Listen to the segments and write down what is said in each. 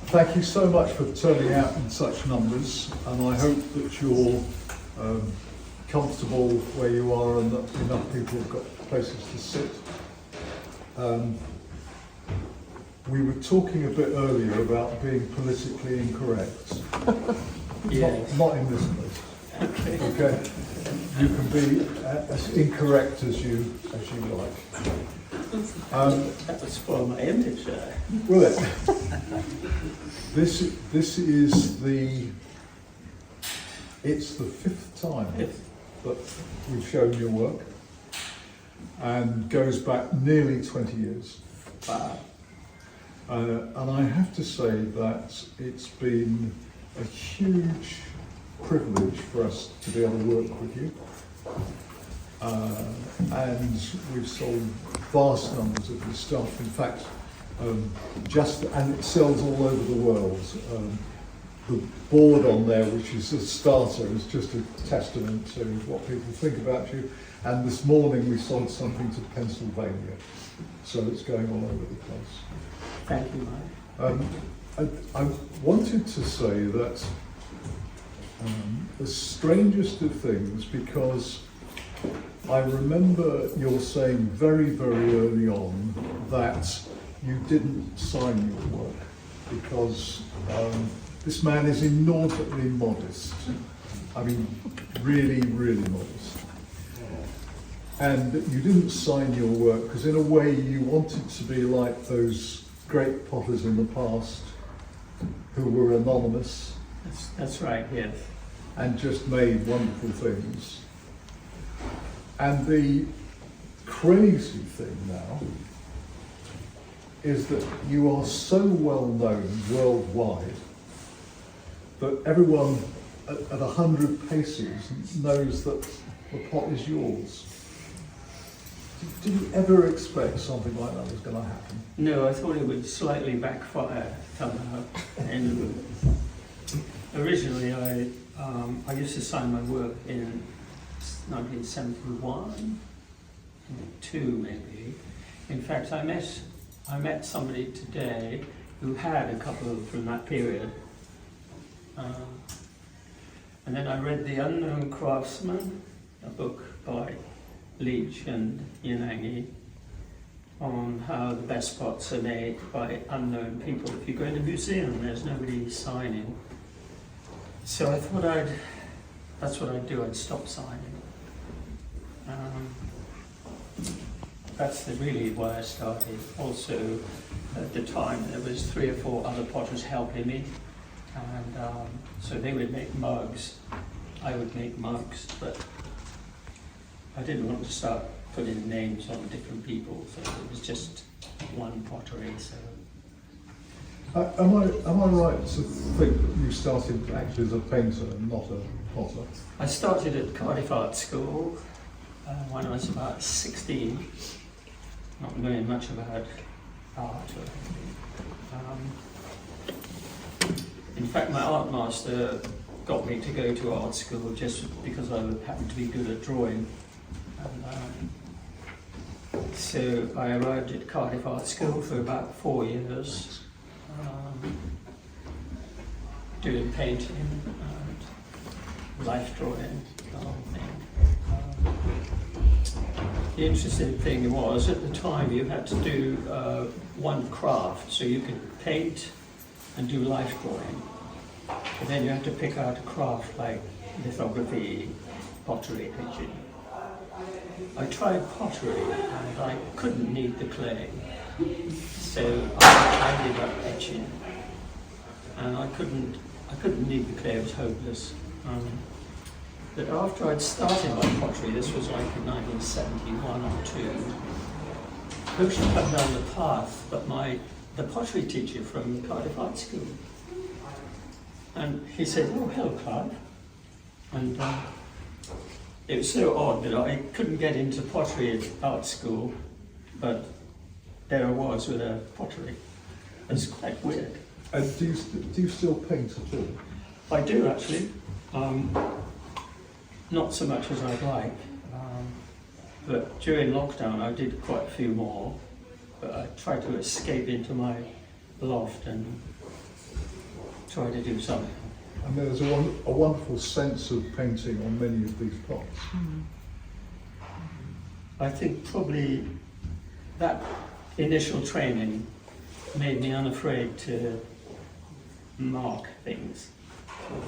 Thank you so much for turning out in such numbers, and I hope that you're comfortable where you are and that enough people have got places to sit. We were talking a bit earlier about being politically incorrect. Yes. Not in this place. Okay. You can be as incorrect as you like. That was for my image there. Will it? This is it's the fifth time that we've shown your work, and goes back nearly 20 years. Wow. And I have to say that it's been a huge privilege for us to be able to work with you. And we've sold vast numbers of your stuff. In fact, and it sells all over the world. The board on there, which is a starter, is just a testament to what people think about you. And this morning we sold something to Pennsylvania, so it's going all over the place. Thank you, Mike. I wanted to say that the strangest of things, because I remember your saying very, very early on that you didn't sign your work because this man is inordinately modest. I mean, really, really modest. And that you didn't sign your work because in a way you wanted to be like those great potters in the past who were anonymous. That's right, yes. And just made wonderful things. And the crazy thing now is that you are so well known worldwide that everyone at 100 paces knows that the pot is yours. Did you ever expect something like that was going to happen? No, I thought it would slightly backfire somehow. And originally I used to sign my work in 1971, 2 maybe. In fact, I met somebody today who had a couple from that period. And then I read The Unknown Craftsman, a book by Leach and Yanagi, on how the best pots are made by unknown people. If you go in a museum, there's nobody signing. So I thought that's what I'd do, I'd stop signing. That's really why I started. Also, at the time, there was 3 or 4 other potters helping me. And so they would make mugs, I would make mugs, but I didn't want to start putting names on different people, so it was just one pottery. So. Am I right to think that you started actually as a painter and not a potter? I started at Cardiff Art School when I was about 16, not knowing much about art or anything. In fact, my art master got me to go to art school just because I happened to be good at drawing. And, so I arrived at Cardiff Art School for about 4 years, doing painting and life drawing, the whole thing. The interesting thing was, at the time, you had to do one craft, so you could paint and do life drawing. But then you had to pick out a craft like lithography, pottery, etching. I tried pottery and I couldn't knead the clay, so I ended up etching. And I couldn't knead the clay, it was hopeless. But after I'd started my pottery, this was like in 1971 or 2, I was come down the path, but the pottery teacher from Cardiff Art School. And he said, "Oh, hello, Clive." And it was so odd that I couldn't get into pottery at art school, but there I was with a pottery. It's quite weird. And do you still paint at all? I do, actually. Not so much as I'd like. But during lockdown, I did quite a few more. But I tried to escape into my loft and try to do something. And there's a wonderful sense of painting on many of these pots. I think probably that initial training made me unafraid to mark things. So I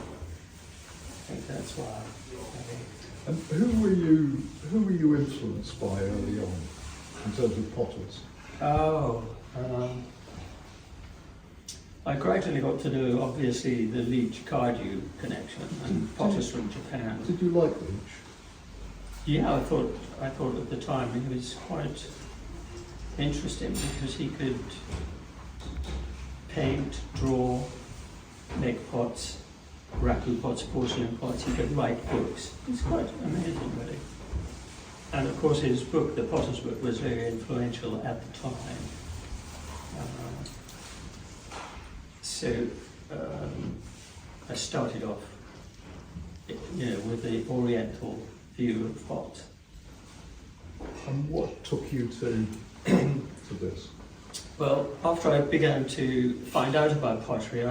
think that's why. And who were you influenced by early on in terms of potters? I gradually got to know, obviously, the Leech Cardew connection and potters from Japan. Did you like Leech? Yeah, I thought at the time he was quite interesting because he could paint, draw, make pots, raku pots, porcelain pots. He could write books. It's quite amazing, really. And of course, his book, the Potter's Book, was very influential at the time. So I started off, with the Oriental view of pot. And what took you to this? Well, after I began to find out about pottery,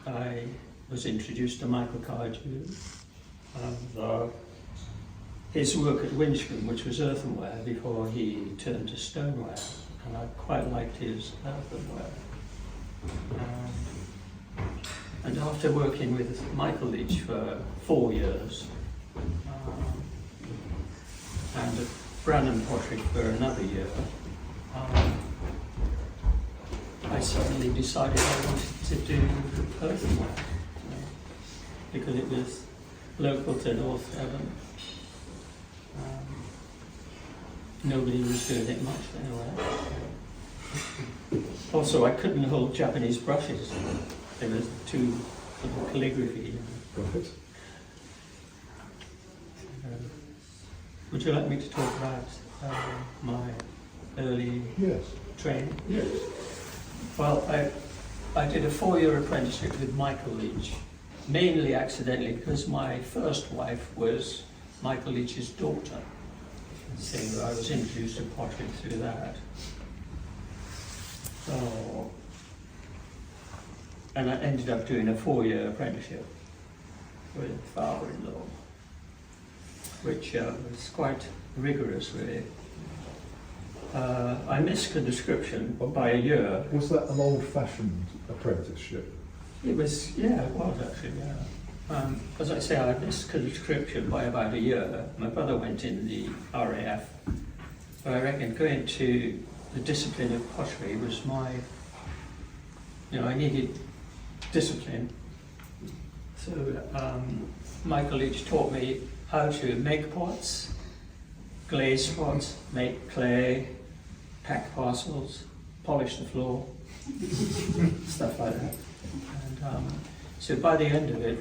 I was introduced to Michael Cardew and his work at Winchcombe, which was earthenware before he turned to stoneware, and I quite liked his earthenware. And after working with Michael Leach for 4 years, and at Branham Pottery for another year, I suddenly decided I wanted to do earthenware, because it was local to North Devon. Nobody was doing it much anyway. Also, I couldn't hold Japanese brushes. There was too little calligraphy. Right. Would you like me to talk about my early Yes. training? Yes. Well, I did a 4-year apprenticeship with Michael Leach, mainly accidentally because my first wife was Michael Leach's daughter. So I was introduced to pottery through that. So, and I ended up doing a 4-year apprenticeship with father-in-law, which was quite rigorous, really. I missed the description by a year. Was that an old-fashioned apprenticeship? It was, yeah, it was actually, yeah. As I say, I missed conscription by about a year. My brother went in the RAF. But I reckon going to the discipline of pottery was my, I needed discipline. So Michael Leach taught me how to make pots, glaze pots, make clay, pack parcels, polish the floor, stuff like that. And so by the end of it,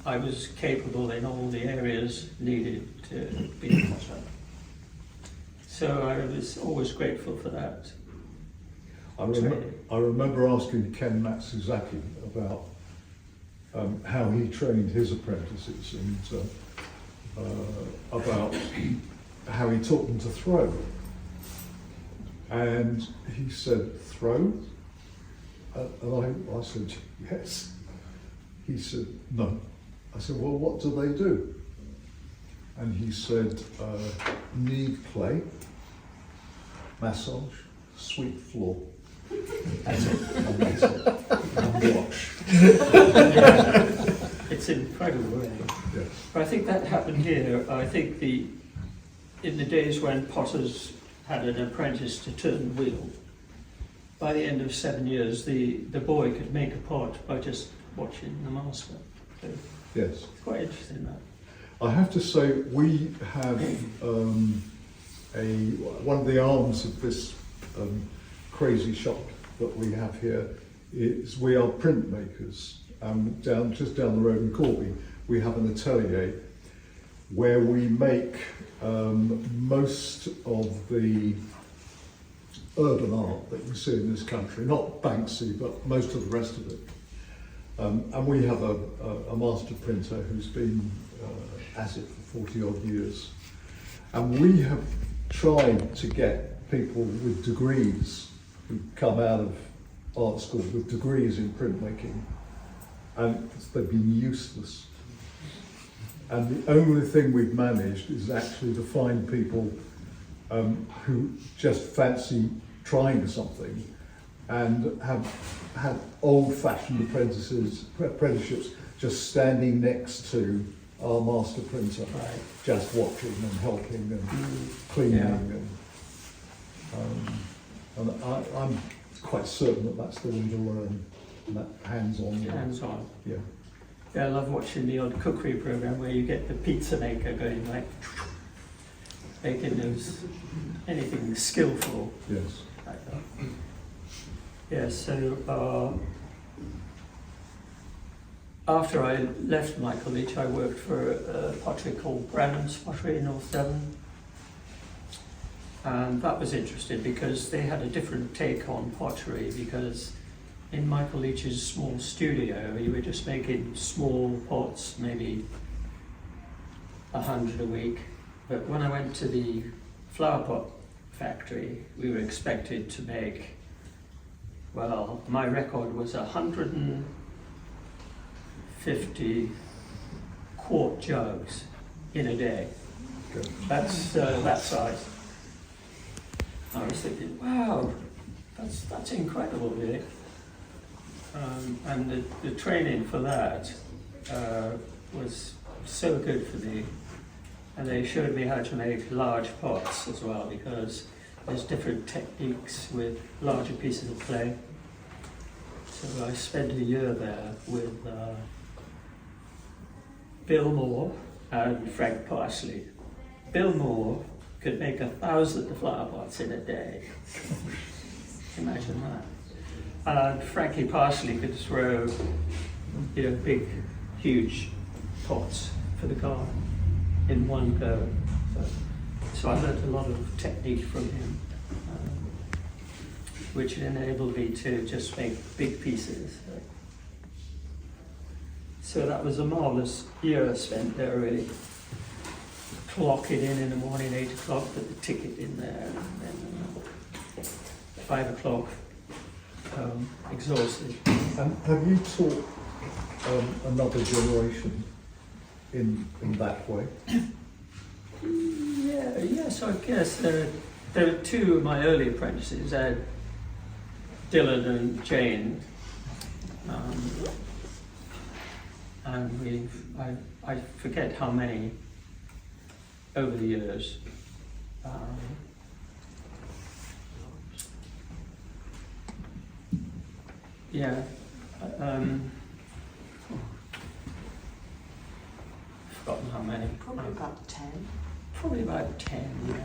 I was capable in all the areas needed to be a potter. So I was always grateful for that. I remember asking Ken Matsuzaki about how he trained his apprentices and about how he taught them to throw. And he said, throw? And I said, yes. He said, no. I said, well, what do they do? And he said, knead clay, massage, sweep floor. That's it. And that's it. And wash. Yeah. It's incredible, really. Yes. But I think that happened here. I think in the days when potters had an apprentice to turn the wheel, by the end of 7 years, the boy could make a pot by just watching the master. So Yes. it's quite interesting, that. I have to say, we have one of the arms of this crazy shop that we have here is we are printmakers. Just down the road in Corby, we have an atelier where we make most of the urban art that you see in this country, not Banksy, but most of the rest of it. And we have a master printer who's been at it for 40 odd years. And we have tried to get people with degrees who come out of art school with degrees in printmaking, and they've been useless. And the only thing we've managed is actually to find people who just fancy trying something and have had old-fashioned apprenticeships just standing next to our master printer, Right. just watching and helping and cleaning. Yeah. And I'm quite certain that that's the way to learn, that hands-on. Hands-on. Yeah. Yeah, I love watching the odd cookery program where you get the pizza maker going like making those anything skillful Yes. like that. Yeah, so after I left my college, I worked for a pottery called Brennan's Pottery in North Devon. And that was interesting because they had a different take on pottery, because in Michael Leach's small studio, you were just making small pots, maybe 100 a week. But when I went to the flower pot factory, we were expected to make, well, my record was 150 quart jugs in a day. Good. That's that size. I was thinking, wow, that's incredible, really. And the training for that was so good for me. And they showed me how to make large pots as well, because there's different techniques with larger pieces of clay. So I spent a year there with Bill Moore and Frank Parsley. Bill Moore could make 1,000 flower pots in a day. Imagine that. And Frankie Parsley could throw, big, huge pots for the garden in one go. So I learned a lot of technique from him, which enabled me to just make big pieces. So that was a marvelous year spent there, really. Clock it in the morning, 8 o'clock, put the ticket in there, and then 5 o'clock, exhausted. And have you taught another generation in that way? Yeah, yes, I guess there are two of my early apprentices, Dylan and Jane, and I forget how many over the years. Forgotten how many. Probably about 10. Probably about 10, yeah.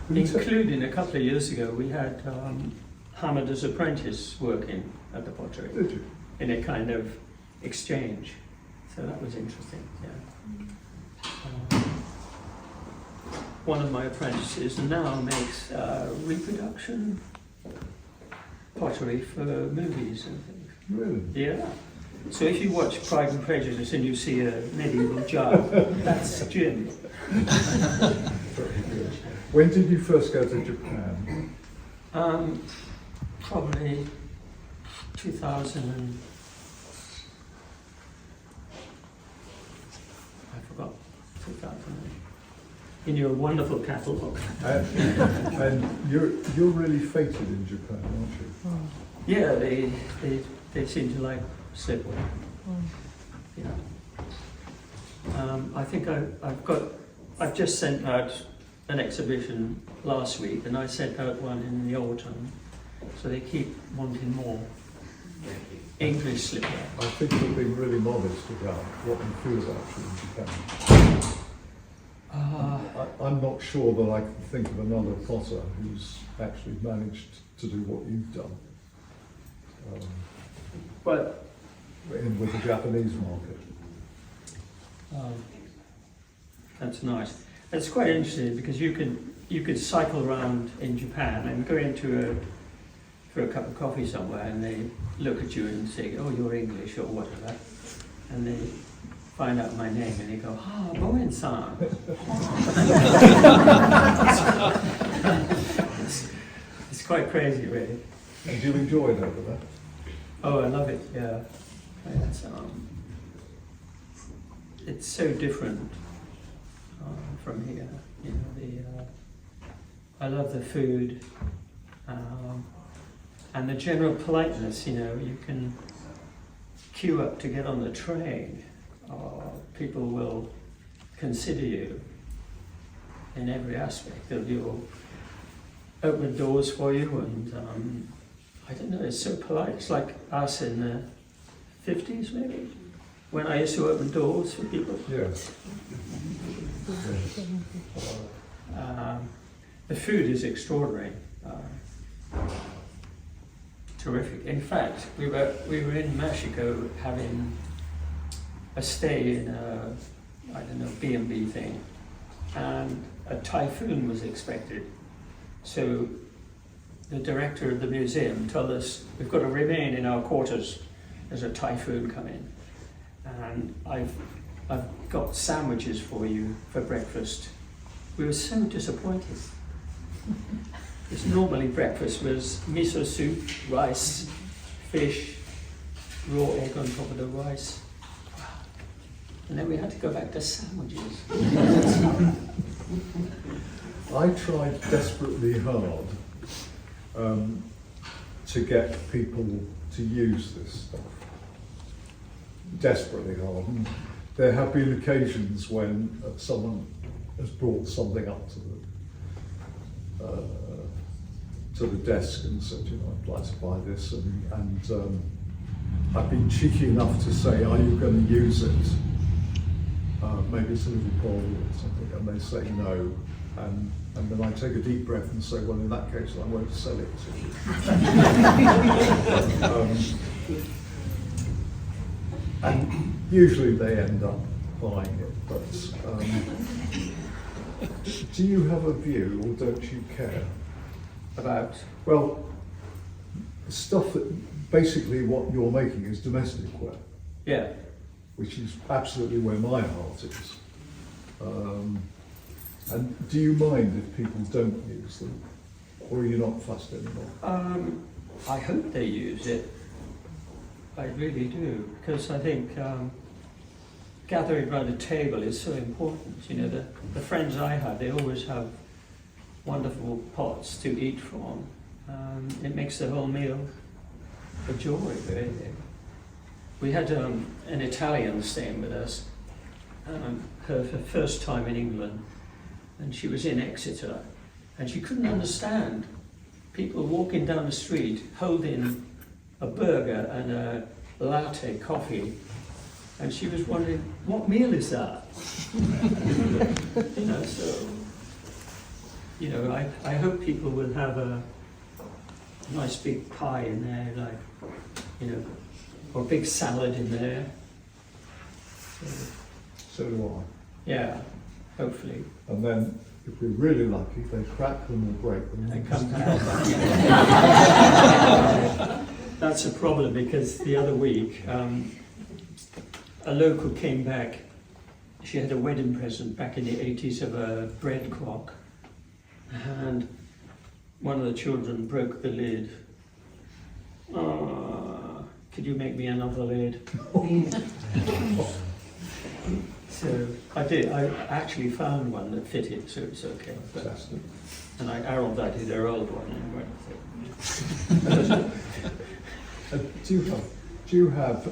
Will you say- Including a couple of years ago, we had Hamada's apprentice working at the pottery Did you? in a kind of exchange. So that was interesting, yeah. One of my apprentices now makes reproduction pottery for movies and things. Really? Yeah. So if you watch Pride and Prejudice and you see a medieval jug, that's Jim. Very good. When did you first go to Japan? Probably 2000 I forgot, 2000. In your wonderful catalogue. And you're really fated in Japan, aren't you? Yeah, they seem to like slipway. Yeah. I think I've just sent out an exhibition last week, and I sent out one in the autumn, so they keep wanting more English slipway. I think you're being really modest about what you feel actually in Japan. I'm not sure that I can think of another potter who's actually managed to do what you've done But with the Japanese market. that's nice. It's quite interesting because you could cycle around in Japan and go into for a cup of coffee somewhere, and they look at you and say, "Oh, you're English" or whatever, and they find out my name and they go, "Ah, Bowen-san." It's quite crazy, really. And do you enjoy it over there? Oh, I love it. Yeah, it's so different from here. You know, I love the food and the general politeness. You know, you can queue up to get on the train. People will consider you in every aspect. They'll open doors for you, and I don't know, it's so polite. It's like us in the 50s, maybe, when I used to open doors for people. Yes. The food is extraordinary. Terrific. In fact, we were in Mexico having a stay in a, I don't know, B&B thing, and a typhoon was expected. So the director of the museum told us, we've got to remain in our quarters, there's a typhoon coming. And I've got sandwiches for you for breakfast. We were so disappointed. Because normally breakfast was miso soup, rice, fish, raw egg on top of the rice. And then we had to go back to sandwiches. I tried desperately hard to get people to use this stuff. Desperately hard. And there have been occasions when someone has brought something up to the desk and said, you know, I'd like to buy this, and I've been cheeky enough to say, are you going to use it? Maybe it's a little bowl or something, and they say no, and then I take a deep breath and say, well, in that case, I won't sell it to you. And usually they end up buying it, but do you have a view, or don't you care? About? Well, stuff that basically what you're making is domestic wear. Yeah. Which is absolutely where my heart is. And do you mind if people don't use them? Or are you not fussed anymore? I hope they use it. I really do, because I think gathering around a table is so important. You know, the friends I have, they always have wonderful pots to eat from. It makes the whole meal a joy, really. We had an Italian staying with us, her first time in England, and she was in Exeter, and she couldn't understand people walking down the street holding a burger and a latte coffee, and she was wondering, what meal is that? You know, so, you know, I hope people will have a nice big pie in there, like, you know, or a big salad in there. So do I. Yeah, hopefully. And then, if we're really lucky, they crack them or break them. They come back. That's a problem, because the other week, a local came back. She had a wedding present back in the 80s of a bread crock, and one of the children broke the lid. Could you make me another lid? So I did. I actually found one that fitted, so it's okay. Fantastic. And I arrowed that in their old one. Do you have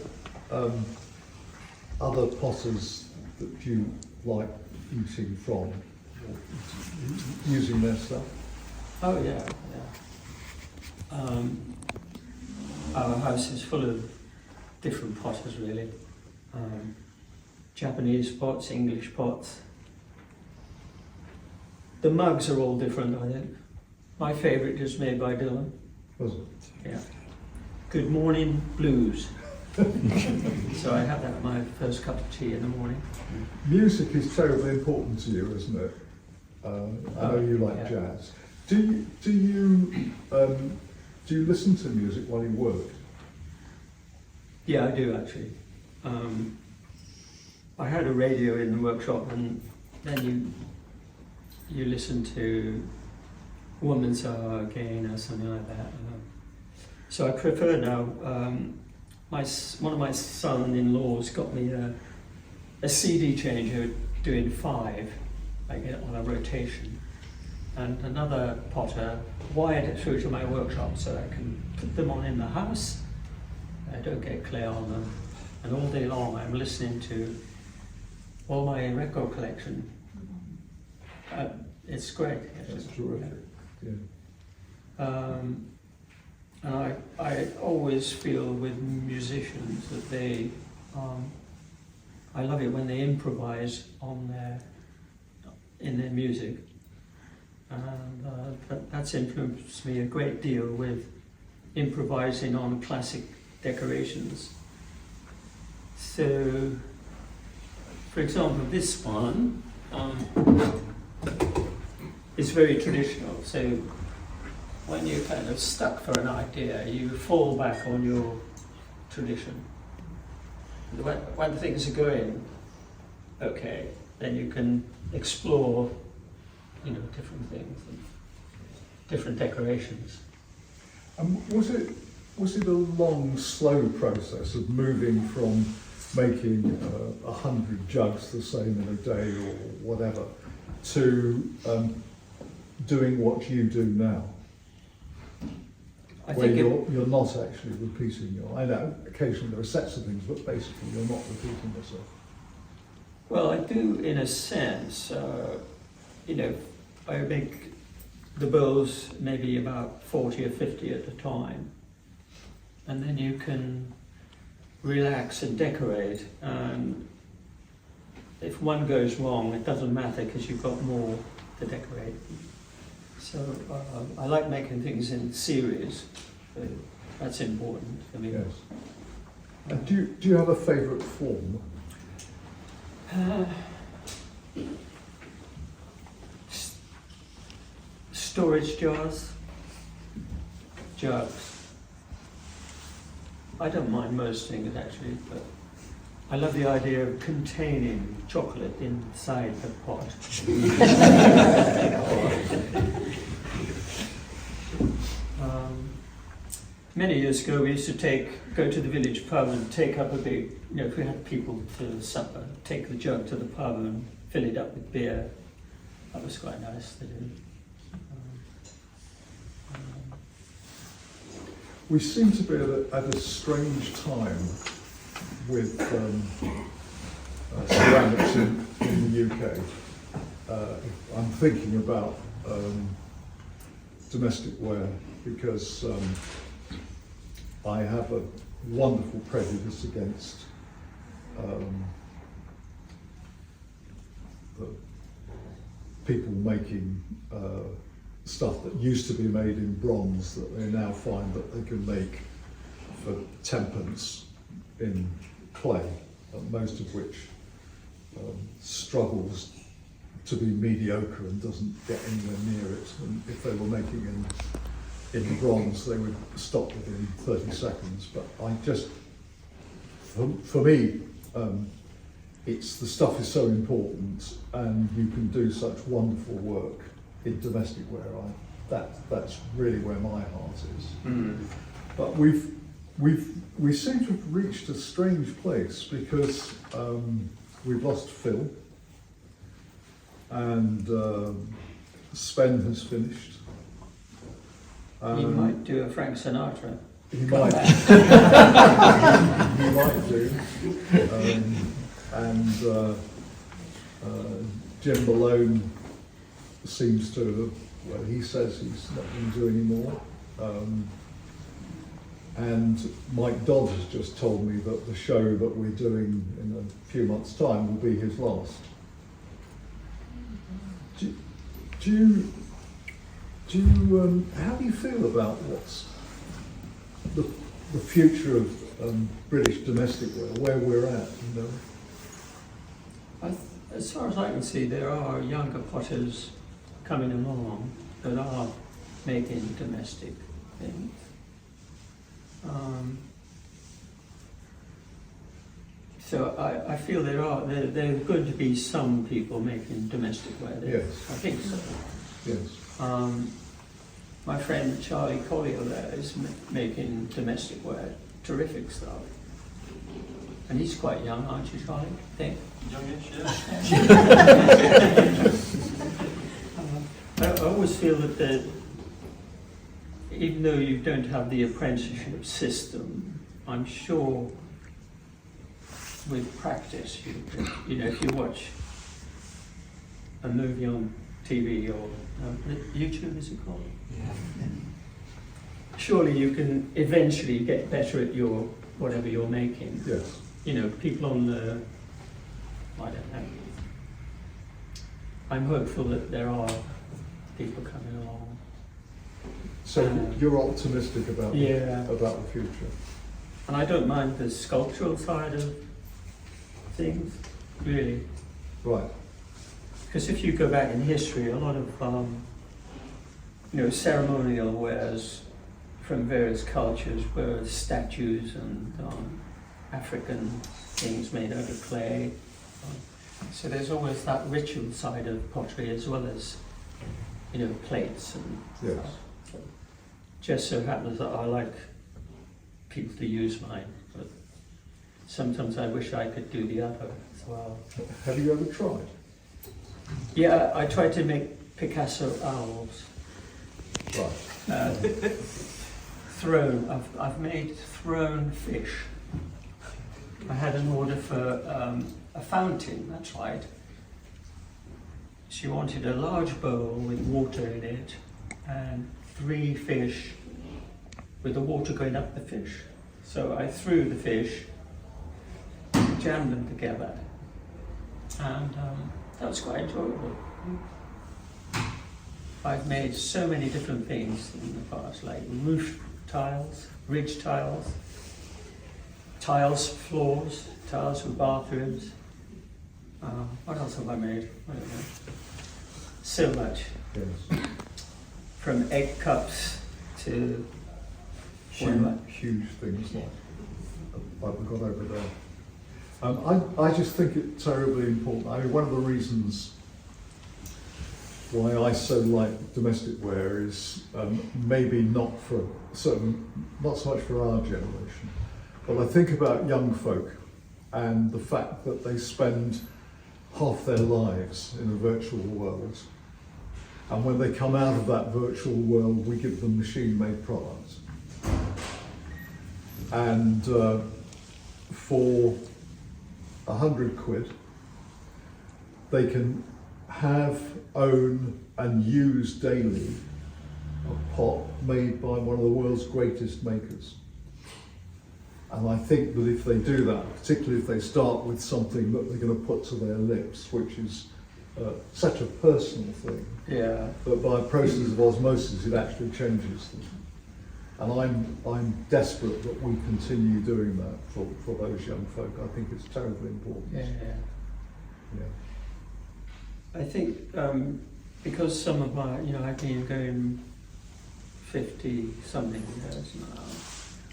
other potters that you like eating from, or using their stuff? Oh yeah, yeah. Our house is full of different potters, really. Japanese pots, English pots. The mugs are all different, I think. My favourite is made by Dylan. Was it? Yeah. Good morning blues. So I have that at my first cup of tea in the morning. Music is terribly important to you, isn't it? I know you like jazz. Do you listen to music while you work? Yeah, I do actually. I had a radio in the workshop, and then you listen to woman's hour again or something like that. So I prefer now. One of my son-in-laws got me a CD changer doing 5, like on a rotation, and another potter wired it through to my workshop so I can put them on in the house. I don't get clay on them, and all day long I'm listening to all my record collection. It's great. That's terrific. Yeah. And I always feel with musicians that they, I love it when they improvise in their music, and that's influenced me a great deal with improvising on classic decorations. So, for example, this one is very traditional. So when you're kind of stuck for an idea, you fall back on your tradition. When things are going okay, then you can explore, different things and different decorations. Was it a long, slow process of moving from making 100 jugs the same in a day or whatever to doing what you do now? I where think you're not actually repeating I know occasionally there are sets of things, but basically you're not repeating yourself. Well, I do in a sense. I make the bowls maybe about 40 or 50 at a time, and then you can relax and decorate, and if one goes wrong it doesn't matter because you've got more to decorate. So I like making things in series. That's important for me. Yes. And do you have a favourite form? Storage jars, jugs. I don't mind most things actually, but I love the idea of containing chocolate inside the pot. Many years ago we used to go to the village pub and take up a big, if we had people for supper, take the jug to the pub and fill it up with beer. That was quite nice to do. We seem to be at a strange time with ceramics in the UK. I'm thinking about domestic ware because I have a wonderful prejudice against the people making stuff that used to be made in bronze that they now find that they can make for 10pence in clay, most of which struggles to be mediocre and doesn't get anywhere near it. And if they were making in bronze, they would stop within 30 seconds. But I just, for me, it's the stuff is so important, and you can do such wonderful work in domestic ware. That's really where my heart is. Mm. But we seem to have reached a strange place because we've lost Phil, and Sven has finished. He might do a Frank Sinatra. He might. He might do. And Jim Malone seems to, he says he's not going to do any more. And Mike Dodd has just told me that the show that we're doing in a few months' time will be his last. How do you feel about what's the future of British domestic ware, where we're at? As far as I can see, there are younger potters coming along that are making domestic things. So I feel there are going to be some people making domestic ware. Yes. I think so. Yes. My friend Charlie Collier there is making domestic ware, terrific stuff. And he's quite young, aren't you, Charlie? I think. Youngish, yeah. I always feel that even though you don't have the apprenticeship system, I'm sure with practice, you know, if you watch a movie on TV or YouTube, is it called? Yeah. Surely you can eventually get better at your whatever you're making. Yes. You know, people on the, I don't know. I'm hopeful that there are people coming along. So you're optimistic about Yeah. about the future. And I don't mind the sculptural side of things, really. Right. Because if you go back in history, a lot of ceremonial wares from various cultures were statues and African things made out of clay. So there's always that ritual side of pottery as well as, plates and Yes. stuff. Just so happens that I like people to use mine, but sometimes I wish I could do the other as well. Have you ever tried? Yeah, I tried to make Picasso owls. Right. Throne. I've made throne fish. I had an order for a fountain, that's right. She wanted a large bowl with water in it and 3 fish with the water going up the fish. So I threw the fish, jammed them together, and that was quite enjoyable. I've made so many different things in the past, like roof tiles, ridge tiles, tiles for floors, tiles for bathrooms. What else have I made? I don't know. So much. Yes. From egg cups to Huge things like we've got over there. I just think it's terribly important. I mean, one of the reasons why I so like domestic ware is maybe not so much for our generation, but I think about young folk and the fact that they spend half their lives in a virtual world, and when they come out of that virtual world, we give them machine-made products. And for £100, they can have, own and use daily a pot made by one of the world's greatest makers. And I think that if they do that, particularly if they start with something that they're going to put to their lips, which is such a personal thing, yeah. that by a process of osmosis it actually changes them. And I'm desperate that we continue doing that for those young folk. I think it's terribly important. Yeah. Yeah. I think because some of my, I've been going 50-something years now,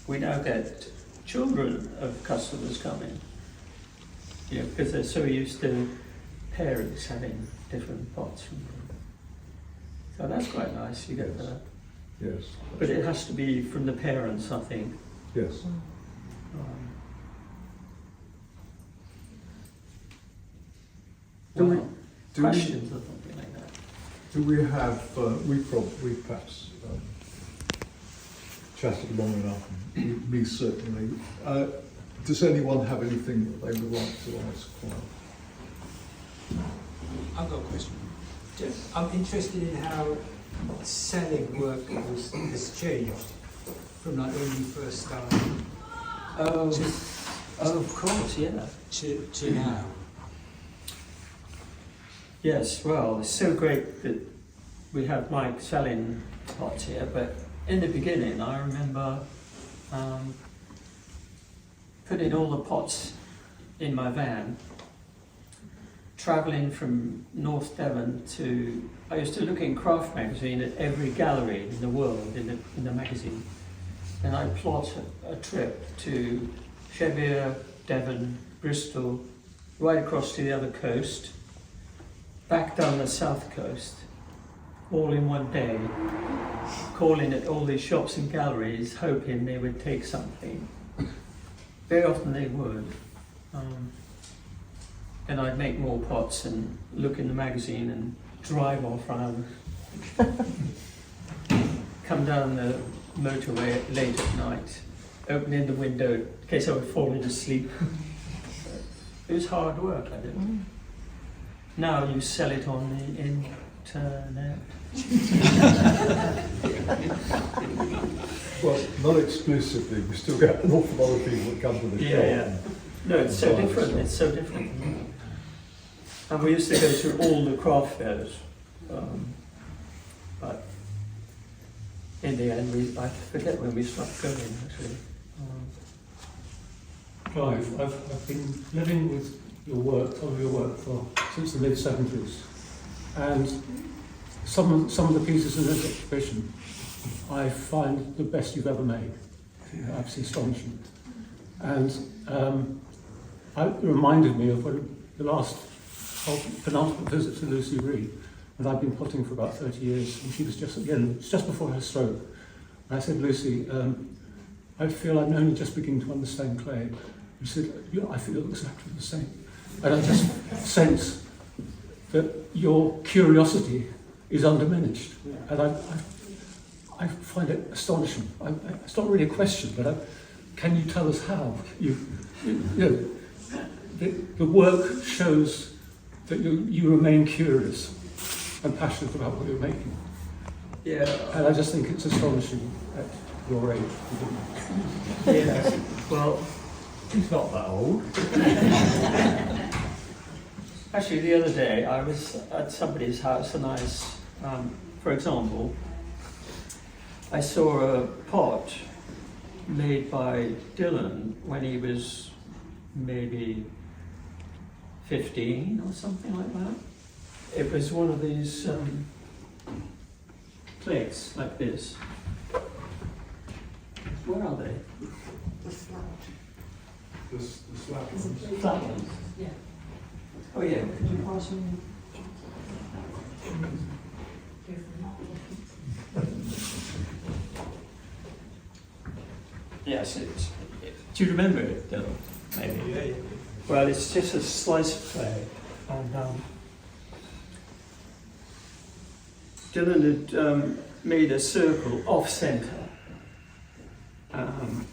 we now get children of customers coming, because they're so used to parents having different pots from them. So that's quite nice, you get that. Yes. But it has to be from the parents, I think. Yes. Questions or something like that. Do we have, we perhaps chatted long enough, and me certainly. Does anyone have anything that they would like to ask Clive? I've got a question. I'm interested in how selling work has changed from like when you first started Of course, yeah. to now. Yes, well, it's so great that we have Mike selling pots here, but in the beginning I remember putting all the pots in my van, travelling from North Devon to, I used to look in Craft magazine at every gallery in the world in the magazine, and I'd plot a trip to Cheviot, Devon, Bristol, right across to the other coast, back down the south coast, all in one day, calling at all these shops and galleries, hoping they would take something. Very often they would. And I'd make more pots and look in the magazine and drive off round. Come down the motorway late at night, opening the window in case I would fall into sleep. It was hard work, I did. Now you sell it on the internet. Well, not exclusively, we still get an awful lot of people that come to the shop. Yeah. No, it's so different, it's so different. And we used to go to all the craft fairs. But in the end, I forget when we stopped going, actually. Clive, I've been living with your work, some of your work, since the mid-70s. And some of the pieces in this exhibition I find the best you've ever made. Absolutely astonishing. And it reminded me of when the last penultimate visit to Lucy Reed, and I'd been potting for about 30 years, and she was just before her stroke. And I said, Lucy, I feel I'm only just beginning to understand clay. She said, I feel exactly the same. And I just sense that your curiosity is undiminished. And I find it astonishing. It's not really a question, but can you tell us how? The work shows that you remain curious and passionate about what you're making. Yeah. And I just think it's astonishing at your age. Yeah. Well, He's not that old. actually, the other day I was at somebody's house and for example, I saw a pot made by Dylan when he was maybe 15 or something like that. It was one of these plates like this. Where are they? The slab ones. Flat ones. Yeah. Oh yeah. Could you pass me? Yes, do you remember it, Dylan? Maybe. Yeah. Well, it's just a slice of clay, and Dylan had made a circle off-centre, and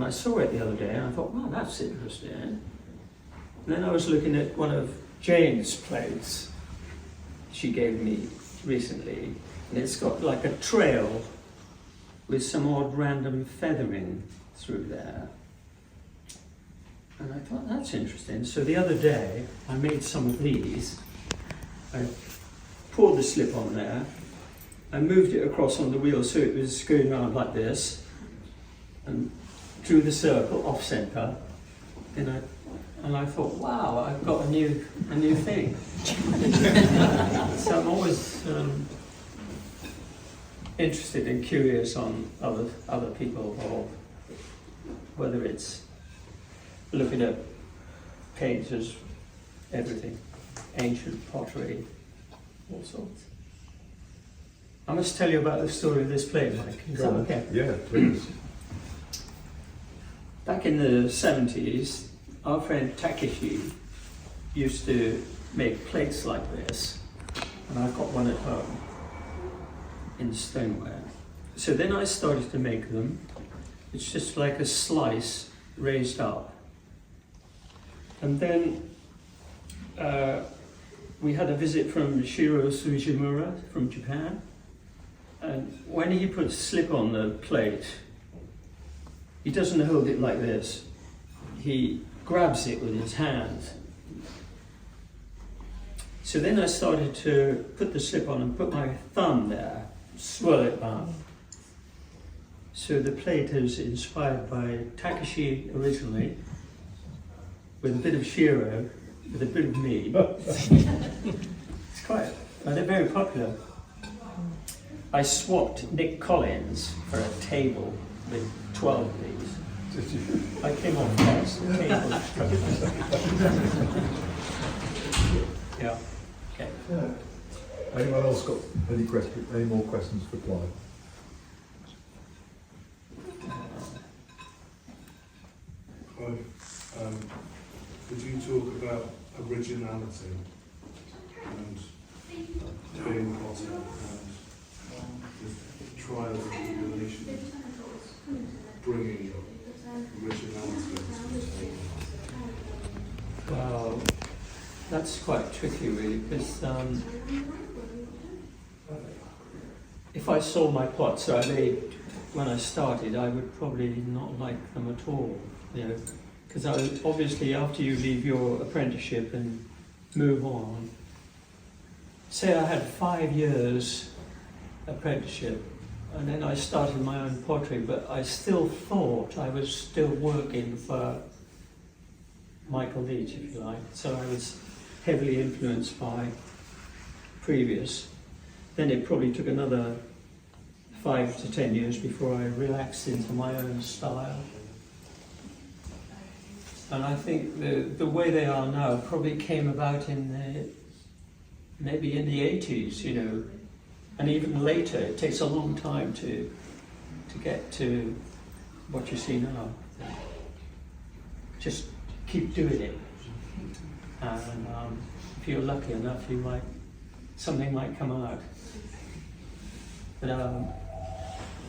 I saw it the other day, and I thought, wow, that's interesting. And then I was looking at one of Jane's plates she gave me recently, and it's got like a trail with some odd random feathering through there. And I thought, that's interesting. So the other day, I made some of these. I poured the slip on there. I moved it across on the wheel so it was going around like this, and drew the circle off centre. And I thought, wow, I've got a new thing. So I'm always interested and curious on other people, or whether it's looking at painters, everything, ancient pottery, all sorts. I must tell you about the story of this plate, Mike. Is that okay? Yeah, please. Back in the 70s, our friend Takeshi used to make plates like this, and I've got one at home in stoneware. So then I started to make them. It's just like a slice raised up. And then we had a visit from Shiro Sujimura from Japan. And when he puts slip on the plate, he doesn't hold it like this. He grabs it with his hand. So then I started to put the slip on and put my thumb there, swirl it round. So the plate is inspired by Takeshi originally, with a bit of Shiro, with a bit of me. It's quite, they're very popular. I swapped Nick Collins for a table with 12 of these. Did you? I came off first. Yeah. Okay. Anyone else got any questions? Any more questions for Clive? Could you talk about originality and being Potter and the trials and tribulations, bringing originality into the table? Well, that's quite tricky really, because if I saw my plots that I made when I started, I would probably not like them at all, you know, because obviously after you leave your apprenticeship and move on, say I had 5 years apprenticeship and then I started my own pottery, but I still thought I was still working for Michael Leach, if you like, so I was heavily influenced by previous. Then it probably took another 5 to 10 years before I relaxed into my own style. And I think the way they are now probably came about maybe in the 80s, you know, and even later. It takes a long time to get to what you see now. Just keep doing it, and if you're lucky enough, something might come out. But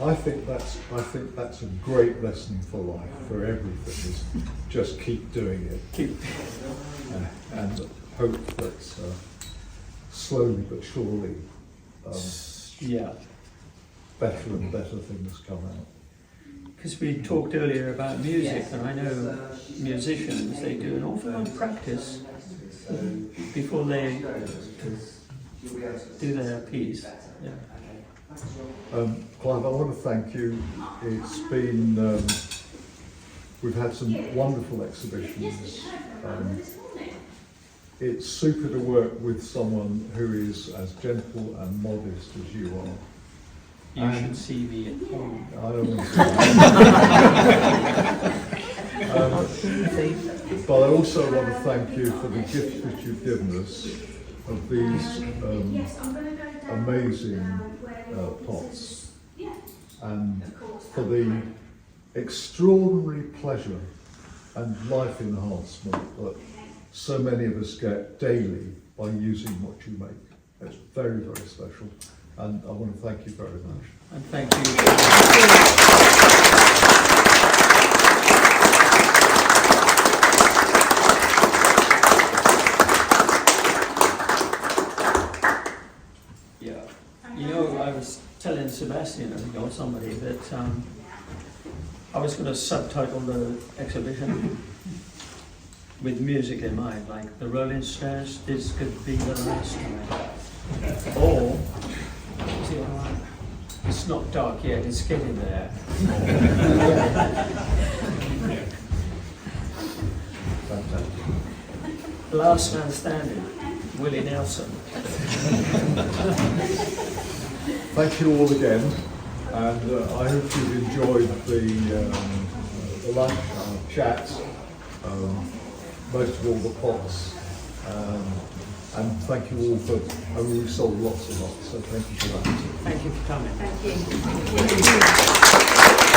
I think that's a great lesson for life, for everything. Is just keep doing it, and hope that slowly but surely, better and better things come out. because we talked earlier about music, and I know musicians, they do an awful lot of practice before they do their piece. Yeah. Clive, I want to thank you. It's been, we've had some wonderful exhibitions. It's super to work with someone who is as gentle and modest as you are. You should see me at home. I don't want to. But I also want to thank you for the gift that you've given us of these amazing pots, and for the extraordinary pleasure and life enhancement that so many of us get daily by using what you make. It's very, very special, and I want to thank you very much. And thank you. You know, I was telling Sebastian, I think, or somebody, that I was going to subtitle the exhibition with music in mind, like the Rolling Stones, this could be the last time. Or, is it all right? It's not dark yet, it's getting there. Fantastic. Last man standing, Willie Nelson. Thank you all again, and I hope you've enjoyed the lunch, our chat, most of all the pots, and thank you all for, we sold lots and lots, so thank you for that. Thank you for coming. Thank you.